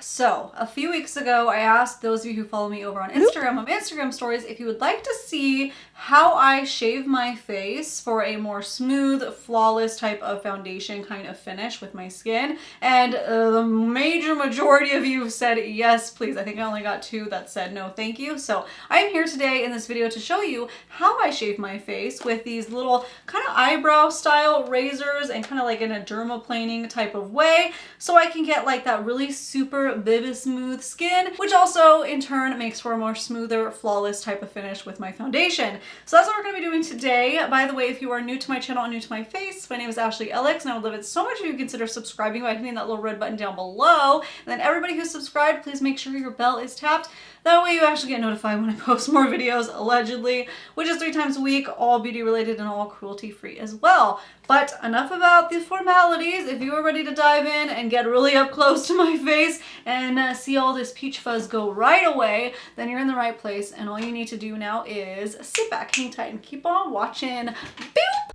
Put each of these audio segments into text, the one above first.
So a few weeks ago, I asked those of you who follow me over on Instagram, on my Instagram stories, if you would like to see how I shave my face for a more smooth, flawless type of foundation kind of finish with my skin. And the major majority of you said yes, please. I think I only got 2 that said no, thank you. So I'm here today in this video to show you how I shave my face with these little kind of eyebrow style razors and kind of like in a dermaplaning type of way, so I can get like that really super vivid smooth skin, which also in turn makes for a more smoother, flawless type of finish with my foundation. So that's what we're going to be doing today. By the way, if you are new to my channel and new to my face, my name is Ashley Ellix, and I would love it so much if you consider subscribing by hitting that little red button down below. And then everybody who's subscribed, please make sure your bell is tapped. That way you actually get notified when I post more videos, allegedly, which is 3 times a week, all beauty related and all cruelty free as well. But enough about the formalities. If you are ready to dive in and get really up close to my face and see all this peach fuzz go right away, then you're in the right place. And all you need to do now is sit back, hang tight, and keep on watching. Boop!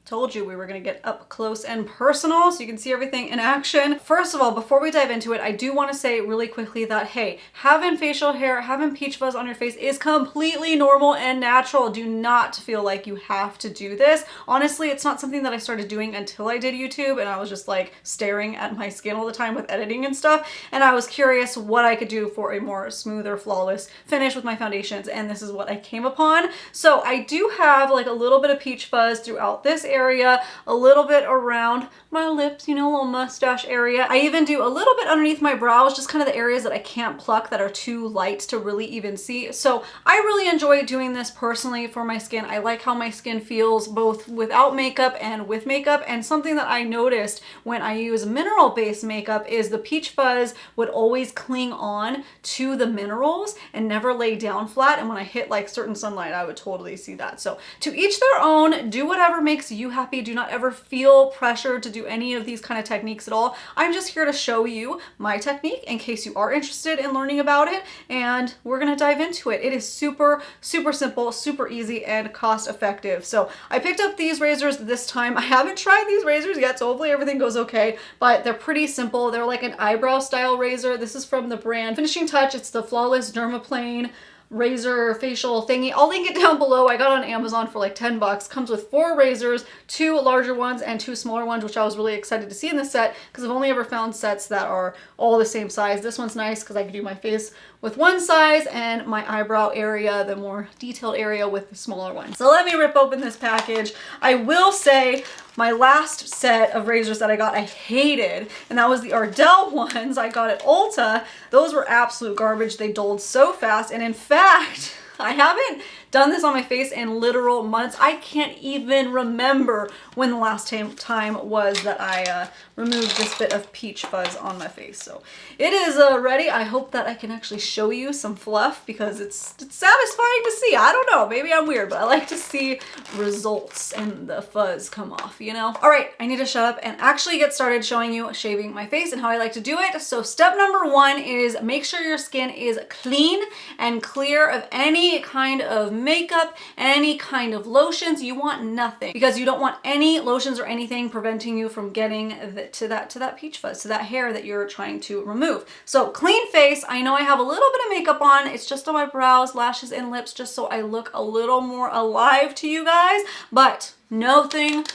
Told you we were going to get up close and personal so you can see everything in action. First of all, before we dive into it, I do want to say really quickly that, hey, having facial hair, having peach fuzz on your face is completely normal and natural. Do not feel like you have to do this. Honestly, it's not something that I started doing until I did YouTube, and I was just like staring at my skin all the time with editing and stuff, and I was curious what I could do for a more smoother, flawless finish with my foundations, and this is what I came upon. So I do have like a little bit of peach fuzz throughout this area, a little bit around my lips, you know, a little mustache area. I even do a little bit underneath my brows, just kind of the areas that I can't pluck that are too light to really even see. So I really enjoy doing this personally for my skin. I like how my skin feels both without makeup and with makeup. And something that I noticed when I use mineral-based makeup is the peach fuzz would always cling on to the minerals and never lay down flat. And when I hit like certain sunlight, I would totally see that. So to each their own, do whatever makes you happy. Do not ever feel pressure to do any of these kind of techniques at all. I'm just here to show you my technique in case you are interested in learning about it, and we're gonna dive into it. It is super, super simple, super easy, and cost effective. So I picked up these razors this time. I haven't tried these razors yet, so hopefully everything goes okay, but they're pretty simple. They're like an eyebrow style razor. This is from the brand Finishing Touch. It's the Flawless Dermaplane razor facial thingy. I'll link it down below. I got it on Amazon for like 10 bucks. Comes with 4 razors, 2 larger ones and 2 smaller ones, which I was really excited to see in this set because I've only ever found sets that are all the same size. This one's nice because I can do my face with one size and my eyebrow area, the more detailed area, with the smaller one. So let me rip open this package. I will say my last set of razors that I got, I hated, and that was the Ardell ones I got at Ulta. Those were absolute garbage. They dulled so fast, and in fact, I haven't done this on my face in literal months. I can't even remember when the last time was that I removed this bit of peach fuzz on my face. So it is ready. I hope that I can actually show you some fluff because it's satisfying to see. I don't know, maybe I'm weird, but I like to see results and the fuzz come off, you know? All right, I need to shut up and actually get started showing you shaving my face and how I like to do it. So step number 1 is make sure your skin is clean and clear of any kind of makeup, any kind of lotions. You want nothing, because you don't want any lotions or anything preventing you from getting to that peach fuzz, to that hair that you're trying to remove. So clean face. I know I have a little bit of makeup on. It's just on my brows, lashes, and lips, just so I look a little more alive to you guys, but nothing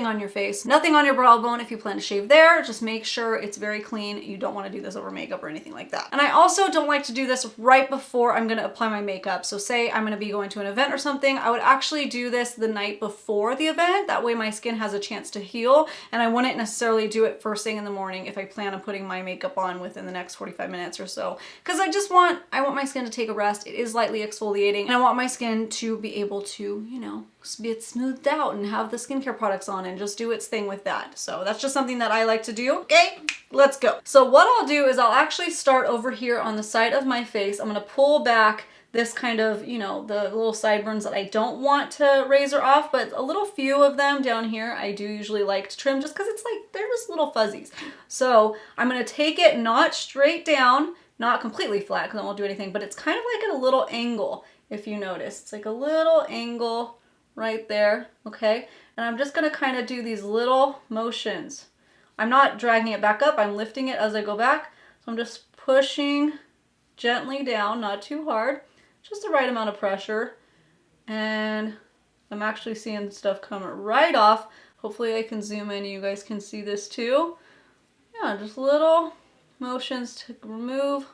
on your face, nothing on your brow bone. If you plan to shave there, just make sure it's very clean. You don't want to do this over makeup or anything like that. And I also don't like to do this right before I'm going to apply my makeup. So say I'm going to be going to an event or something, I would actually do this the night before the event. That way my skin has a chance to heal, and I wouldn't necessarily do it first thing in the morning if I plan on putting my makeup on within the next 45 minutes or so. Because I want my skin to take a rest. It is lightly exfoliating, and I want my skin to be able to, you know, get smoothed out and have the skincare products on and just do its thing with that. So that's just something that I like to do. Okay, let's go. So what I'll do is I'll actually start over here on the side of my face. I'm gonna pull back this kind of, you know, the little sideburns that I don't want to razor off, but a little few of them down here I do usually like to trim, just because it's like they're just little fuzzies. So I'm gonna take it not straight down, not completely flat because I won't do anything, but it's kind of like at a little angle. If you notice, it's like a little angle right there, okay? And I'm just gonna kind of do these little motions I'm not dragging it back up, I'm lifting it as I go back. So I'm just pushing gently down, not too hard, just the right amount of pressure. And I'm actually seeing stuff come right off. Hopefully I can zoom in, you guys can see this too. Yeah, just little motions to remove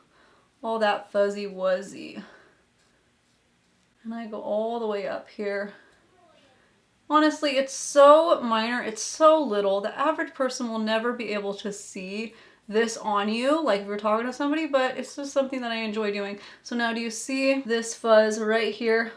all that fuzzy wuzzy. And I go all the way up here. Honestly, it's so minor, it's so little. The average person will never be able to see this on you, like if you're talking to somebody, but it's just something that I enjoy doing. So now do you see this fuzz right here?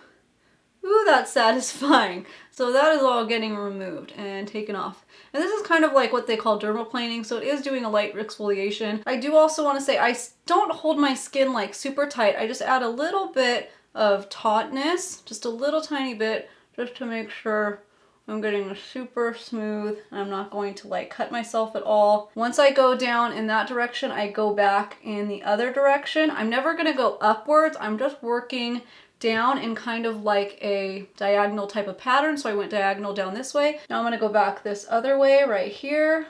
Ooh, that's satisfying. So that is all getting removed and taken off. And this is kind of like what they call dermaplaning, so it is doing a light exfoliation. I do also want to say I don't hold my skin like super tight. I just add a little bit of tautness, just a little tiny bit, just to make sure I'm getting super smooth. I'm not going to like cut myself at all. Once I go down in that direction, I go back in the other direction. I'm never gonna go upwards. I'm just working down in kind of like a diagonal type of pattern. So I went diagonal down this way. Now I'm gonna go back this other way right here.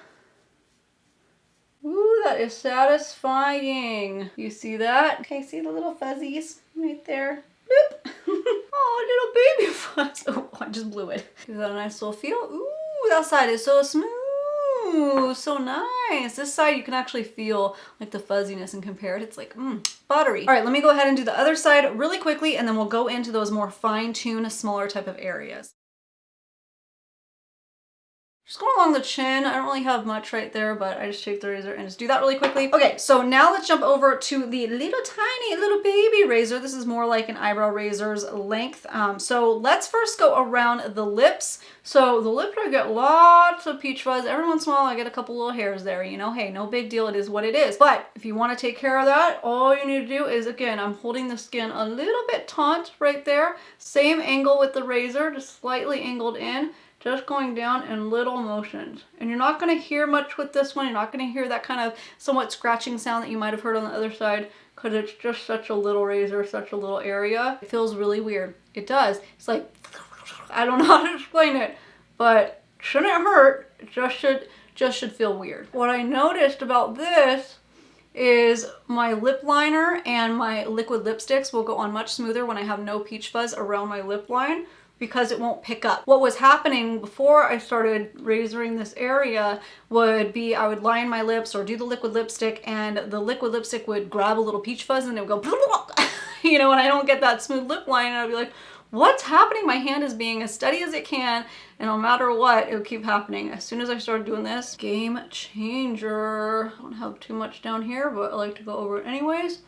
Ooh, that is satisfying. You see that? Okay, see the little fuzzies right there? Bloop. Oh, little baby fuzz. Oh, I just blew it. Give that a nice little feel. Ooh, that side is so smooth. So nice. This side you can actually feel like the fuzziness and compare it. It's like, buttery. All right, let me go ahead and do the other side really quickly and then we'll go into those more fine-tuned, smaller type of areas. Just going along the chin. I don't really have much right there, but I just take the razor and just do that really quickly. Okay, so now let's jump over to the little tiny little baby razor. This is more like an eyebrow razor's length. So let's first go around the lips. So the lips, I get lots of peach fuzz. Every once in a while, I get a couple little hairs there. You know, hey, no big deal. It is what it is. But if you want to take care of that, all you need to do is, again, I'm holding the skin a little bit taut right there. Same angle with the razor, just slightly angled in. Just going down in little motions. And you're not going to hear much with this one. You're not going to hear that kind of somewhat scratching sound that you might have heard on the other side because it's just such a little razor, such a little area. It feels really weird. It does. It's like, I don't know how to explain it, but shouldn't hurt. It just should feel weird. What I noticed about this is my lip liner and my liquid lipsticks will go on much smoother when I have no peach fuzz around my lip line, because it won't pick up. What was happening before I started razoring this area would be I would line my lips or do the liquid lipstick and the liquid lipstick would grab a little peach fuzz and it would go, you know, and I don't get that smooth lip line and I'd be like, what's happening? My hand is being as steady as it can and no matter what, it would keep happening. As soon as I started doing this, game changer. I don't have too much down here, but I like to go over it anyways.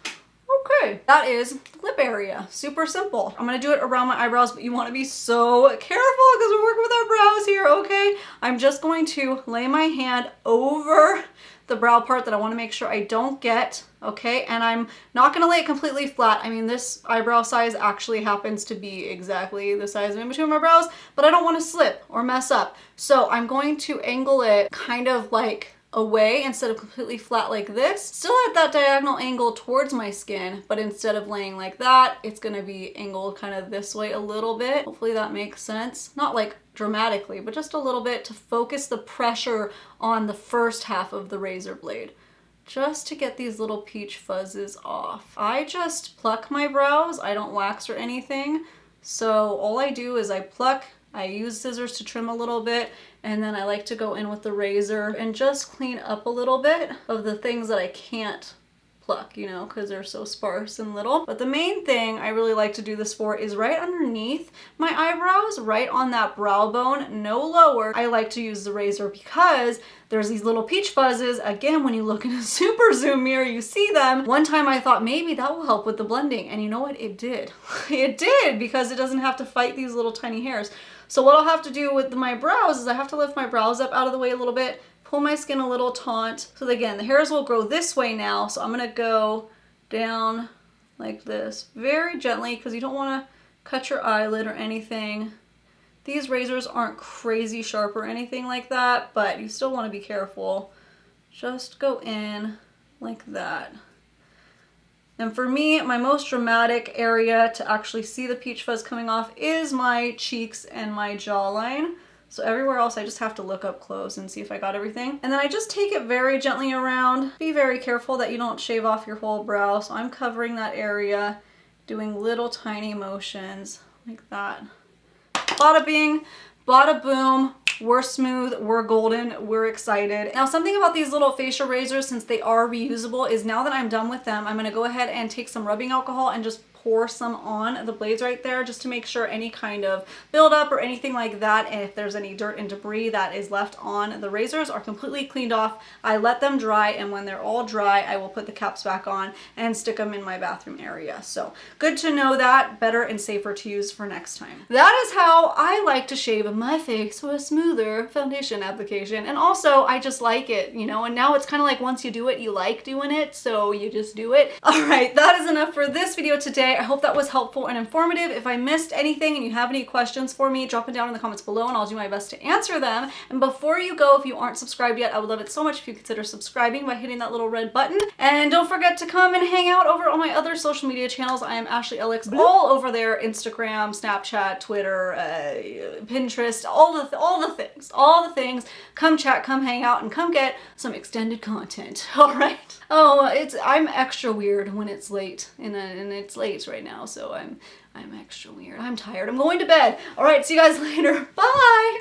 Okay, that is the lip area. Super simple. I'm gonna do it around my eyebrows, but you wanna be so careful because we're working with our brows here, okay? I'm just going to lay my hand over the brow part that I wanna make sure I don't get, okay? And I'm not gonna lay it completely flat. I mean, this eyebrow size actually happens to be exactly the size in between my brows, but I don't wanna slip or mess up. So I'm going to angle it kind of like away instead of completely flat like this. Still at that diagonal angle towards my skin, but instead of laying like that, it's gonna be angled kind of this way a little bit. Hopefully that makes sense. Not like dramatically, but just a little bit to focus the pressure on the first half of the razor blade, just to get these little peach fuzzes off. I just pluck my brows. I don't wax or anything. So all I do is I pluck, I use scissors to trim a little bit, and then I like to go in with the razor and just clean up a little bit of the things that I can't pluck, you know, because they're so sparse and little. But the main thing I really like to do this for is right underneath my eyebrows, right on that brow bone, no lower. I like to use the razor because there's these little peach fuzzes. Again, when you look in a super zoom mirror, you see them. One time I thought maybe that will help with the blending, and you know what? It did. It did, because it doesn't have to fight these little tiny hairs. So what I'll have to do with my brows is I have to lift my brows up out of the way a little bit, pull my skin a little taut. So again, the hairs will grow this way now. So I'm gonna go down like this very gently because you don't wanna cut your eyelid or anything. These razors aren't crazy sharp or anything like that, but you still wanna be careful. Just go in like that. And for me, my most dramatic area to actually see the peach fuzz coming off is my cheeks and my jawline. So everywhere else I just have to look up close and see if I got everything. And then I just take it very gently around. Be very careful that you don't shave off your whole brow. So I'm covering that area, doing little tiny motions like that. Bada bing, bada boom. We're smooth, we're golden, we're excited. Now something about these little facial razors, since they are reusable, is now that I'm done with them, I'm gonna go ahead and take some rubbing alcohol and just pour some on the blades right there, just to make sure any kind of buildup or anything like that, and if there's any dirt and debris that is left on the razors, are completely cleaned off. I let them dry, and when they're all dry, I will put the caps back on and stick them in my bathroom area. So good to know that, better and safer to use for next time. That is how I like to shave my face for a smoother foundation application. And also, I just like it, you know, and now it's kind of like once you do it, you like doing it, so you just do it. All right, that is enough for this video today. I hope that was helpful and informative. If I missed anything and you have any questions for me, drop it down in the comments below and I'll do my best to answer them. And before you go, if you aren't subscribed yet, I would love it so much if you consider subscribing by hitting that little red button. And don't forget to come and hang out over on my other social media channels. I am Ashley Ellix, all over there: Instagram, Snapchat, Twitter, Pinterest, all the things. Come chat, come hang out, and come get some extended content. All right. Oh, I'm extra weird when it's late, and it's late right now, so I'm extra weird. I'm tired. I'm going to bed. All right, see you guys later. Bye.